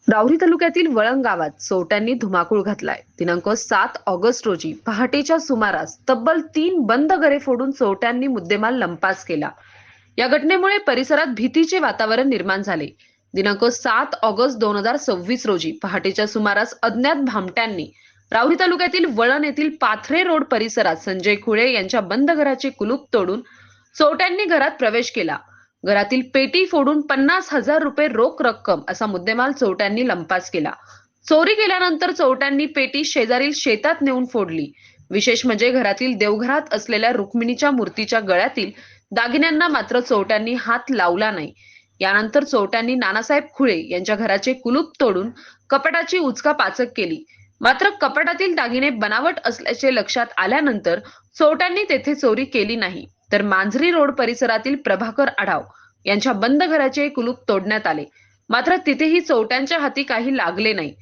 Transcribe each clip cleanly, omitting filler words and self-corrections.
राहुरी तालुक्यातील वळंग गावात चोरट्यांनी धुमाकूळ घातलाय. दिनांक 7 ऑगस्ट रोजी पहाटेच्या सुमारास तब्बल 3 बंद घरे फोडून चोरट्यांनी मुद्देमाल लंपास केला. या घटनेमुळे परिसरात भीतीचे वातावरण निर्माण झाले. दिनांक 7 ऑगस्ट 2026 रोजी पहाटेच्या सुमारास अज्ञात भामट्यांनी राहुरी तालुक्यातील वळण येथील पाथरे रोड परिसरात संजय खुळे यांच्या बंद घराचे कुलूप तोडून चोरट्यांनी घरात प्रवेश केला. घरातील पेटी फोडून 50,000 रुपये रोख रक्कम असा मुद्देमाल चोरट्यांनी लंपास केला. चोरी केल्यानंतर चोरट्यांनी पेटी शेजारील शेतात नेऊन फोडली. विशेष म्हणजे घरातील देवघरात असलेल्या रुक्मिणीच्या मूर्तीच्या गळ्यातील दागिन्यांना मात्र चोरट्यांनी हात लावला नाही. यानंतर चोरट्यांनी नानासाहेब खुळे यांच्या घराचे कुलूप तोडून कपाटाची उचकापाचक केली. मात्र कपाटातील दागिने बनावट असल्याचे लक्षात आल्यानंतर चोरट्यांनी तेथे चोरी केली नाही, तर मांजरी रोड परिसरातील प्रभाकर आढाव यांच्या बंद घराचे कुलूप तोडण्यात आले. मात्र तिथेही चोरट्यांच्या हाती काही लागले नाही.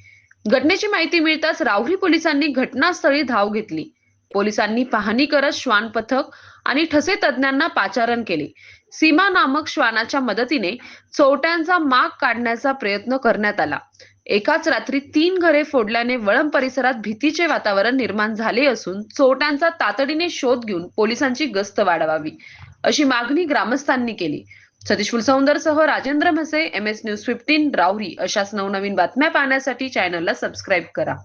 घटनेची माहिती मिळताच राहुरी पोलिसांनी घटनास्थळी धाव घेतली. पोलिसांनी पाहणी करत श्वान पथक आणि ठसे तज्ञांना पाचारण केले. सीमा नामक श्वानाच्या मदतीने चोरट्यांचा माग काढण्याचा प्रयत्न करण्यात आला. एकाच रात्री 3 घरे फोडल्याने वळंब परिसरात भीतीचे वातावरण निर्माण झाले असून चोरट्यांचा तातडीने शोध घेऊन पोलिसांची गस्त वाढवावी अशी मागणी ग्रामस्थांनी केली. सतीश फुलसौंदरसह राजेंद्र म्हसे, MS न्यूज 15 राहुरी. अशाच नवनवीन बातम्या पाहण्यासाठी चॅनलला सबस्क्राईब करा.